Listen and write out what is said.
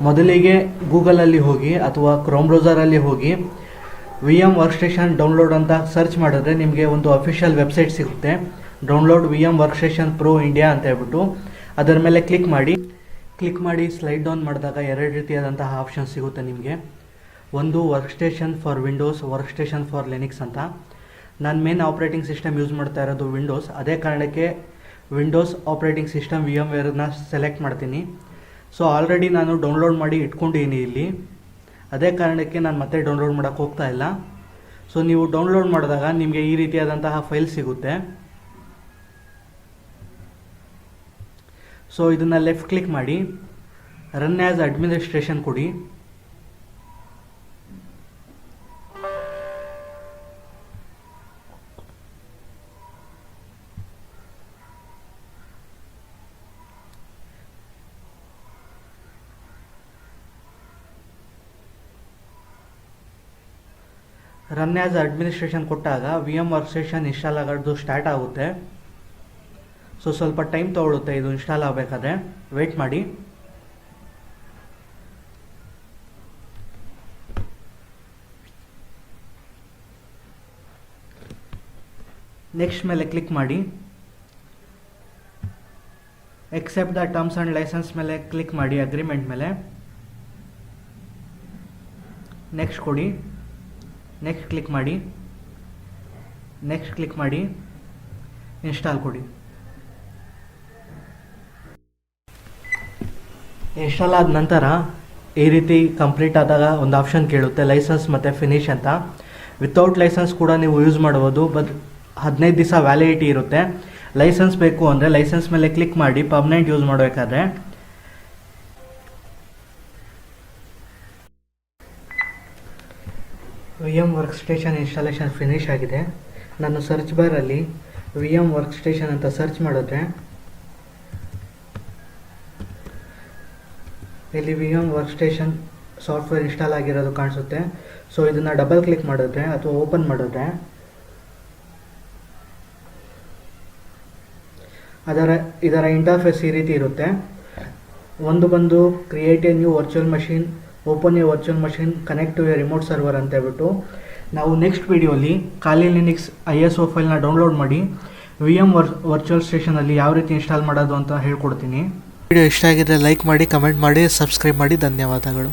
ಮೊದಲಿಗೆ ಗೂಗಲಲ್ಲಿ ಹೋಗಿ ಅಥವಾ ಕ್ರೋಮ್ ಬ್ರೌಸರಲ್ಲಿ ಹೋಗಿ VM ವರ್ಕ್ಸ್ಟೇಷನ್ ಡೌನ್ಲೋಡ್ ಅಂತ ಸರ್ಚ್ ಮಾಡಿದ್ರೆ ನಿಮಗೆ ಒಂದು ಅಫಿಷಿಯಲ್ ವೆಬ್ಸೈಟ್ ಸಿಗುತ್ತೆ. ಡೌನ್ಲೋಡ್ VM ವರ್ಕ್ಸ್ಟೇಷನ್ ಪ್ರೋ ಇಂಡಿಯಾ ಅಂತ ಹೇಳ್ಬಿಟ್ಟು ಅದರ ಮೇಲೆ ಕ್ಲಿಕ್ ಮಾಡಿ ಸ್ಲೈಡ್ ಡೌನ್ ಮಾಡಿದಾಗ ಎರಡು ರೀತಿಯಾದಂತಹ ಆಪ್ಷನ್ ಸಿಗುತ್ತೆ ನಿಮಗೆ. ಒಂದು ವರ್ಕ್ಸ್ಟೇಷನ್ ಫಾರ್ ವಿಂಡೋಸ್, ವರ್ಕ್ಸ್ಟೇಷನ್ ಫಾರ್ ಲಿನಕ್ಸ್ ಅಂತ. ನಾನು ಮೇನ್ ಆಪ್ರೇಟಿಂಗ್ ಸಿಸ್ಟಮ್ ಯೂಸ್ ಮಾಡ್ತಾ ಇರೋದು ವಿಂಡೋಸ್, ಅದೇ ಕಾರಣಕ್ಕೆ ವಿಂಡೋಸ್ ಆಪ್ರೇಟಿಂಗ್ ಸಿಸ್ಟಮ್ VMwareನ ಸೆಲೆಕ್ಟ್ ಮಾಡ್ತೀನಿ. ಸೊ ಆಲ್ರೆಡಿ ನಾನು ಡೌನ್ಲೋಡ್ ಮಾಡಿ ಇಟ್ಕೊಂಡಿದ್ದೀನಿ ಇಲ್ಲಿ, ಅದೇ ಕಾರಣಕ್ಕೆ ನಾನು ಮತ್ತೆ ಡೌನ್ಲೋಡ್ ಮಾಡೋಕ್ಕೆ ಹೋಗ್ತಾ ಇಲ್ಲ. ಸೊ ನೀವು ಡೌನ್ಲೋಡ್ ಮಾಡಿದಾಗ ನಿಮಗೆ ಈ ರೀತಿಯಾದಂತಹ ಫೈಲ್ ಸಿಗುತ್ತೆ. ಸೊ ಇದನ್ನು ಲೆಫ್ಟ್ ಕ್ಲಿಕ್ ಮಾಡಿ ರನ್ ಆ್ಯಸ್ ಅಡ್ಮಿನಿಸ್ಟ್ರೇಷನ್ ಕೊಡಿ. ರನ್ ಆ್ಯಸ್ ಅಡ್ಮಿನಿಸ್ಟ್ರೇಷನ್ ಕೊಟ್ಟಾಗ VM ವರ್ಕ್ಸ್ಟೇಷನ್ ಇನ್ಸ್ಟಾಲ್ ಆಗೋದು ಸ್ಟಾರ್ಟ್ ಆಗುತ್ತೆ. ಸೊ ಸ್ವಲ್ಪ ಟೈಮ್ ತೊಗೊಳುತ್ತೆ ಇದು ಇನ್ಸ್ಟಾಲ್ ಆಗಬೇಕಾದ್ರೆ, ವೆಯ್ಟ್ ಮಾಡಿ. ನೆಕ್ಸ್ಟ್ ಮೇಲೆ ಕ್ಲಿಕ್ ಮಾಡಿ, accept the terms and licence ಮೇಲೆ ಕ್ಲಿಕ್ ಮಾಡಿ, ಅಗ್ರಿಮೆಂಟ್ ಮೇಲೆ ನೆಕ್ಸ್ಟ್ ಕೊಡಿ. ನೆಕ್ಸ್ಟ್ ಕ್ಲಿಕ್ ಮಾಡಿ ಇನ್ಸ್ಟಾಲ್ ಕೊಡಿ. ಇನ್ಸ್ಟಾಲ್ ಆದ ನಂತರ ಈ ರೀತಿ ಕಂಪ್ಲೀಟ್ ಆದಾಗ ಒಂದು ಆಪ್ಷನ್ ಕೇಳುತ್ತೆ ಲೈಸೆನ್ಸ್ ಮತ್ತು ಫಿನಿಶ್ ಅಂತ. ವಿತೌಟ್ ಲೈಸೆನ್ಸ್ ಕೂಡ ನೀವು ಯೂಸ್ ಮಾಡ್ಬೋದು, ಬಟ್ 15 ದಿವಸ ವ್ಯಾಲಿಡಿಟಿ ಇರುತ್ತೆ. ಲೈಸೆನ್ಸ್ ಬೇಕು ಅಂದರೆ ಲೈಸೆನ್ಸ್ ಮೇಲೆ ಕ್ಲಿಕ್ ಮಾಡಿ ಪರ್ಮನೆಂಟ್ ಯೂಸ್ ಮಾಡಬೇಕಾದ್ರೆ. VM ವರ್ಕ್ಸ್ಟೇಷನ್ ಇನ್ಸ್ಟಾಲೇಷನ್ ಫಿನಿಶ್ ಆಗಿದೆ. ನಾನು ಸರ್ಚ್ ಬಾರಲ್ಲಿ VM ವರ್ಕ್ಸ್ಟೇಷನ್ ಅಂತ ಸರ್ಚ್ ಮಾಡಿದ್ರೆ ಇಲ್ಲಿ VM ವರ್ಕ್ಸ್ಟೇಷನ್ ಸಾಫ್ಟ್ವೇರ್ ಇನ್ಸ್ಟಾಲ್ ಆಗಿರೋದು ಕಾಣಿಸುತ್ತೆ. ಸೊ ಇದನ್ನು ಡಬಲ್ ಕ್ಲಿಕ್ ಮಾಡಿದ್ರೆ ಅಥವಾ ಓಪನ್ ಮಾಡಿದ್ರೆ ಇದರ ಇಂಟರ್ಫೇಸ್ ಈ ರೀತಿ ಇರುತ್ತೆ. ಒಂದು ಬಂದು create a new virtual machine, open a virtual machine, connect to a remote server ಅಂತ ಹೇಳ್ಬಿಟ್ಟು ನಾವು ನೆಕ್ಸ್ಟ್ ವಿಡಿಯೋಲಿ ಖಾಲಿ ಲಿನಕ್ಸ್ ISO ಫೈಲ್ನ ಡೌನ್ಲೋಡ್ ಮಾಡಿ VM ವರ್ಚುವಲ್ ಸ್ಟೇಷನಲ್ಲಿ ಯಾವ ರೀತಿ ಇನ್ಸ್ಟಾಲ್ ಮಾಡೋದು ಅಂತ ಹೇಳ್ಕೊಡ್ತೀನಿ. ವಿಡಿಯೋ ಇಷ್ಟ ಆಗಿದ್ರೆ ಲೈಕ್ ಮಾಡಿ, ಕಮೆಂಟ್ ಮಾಡಿ, ಸಬ್ಸ್ಕ್ರೈಬ್ ಮಾಡಿ. ಧನ್ಯವಾದಗಳು.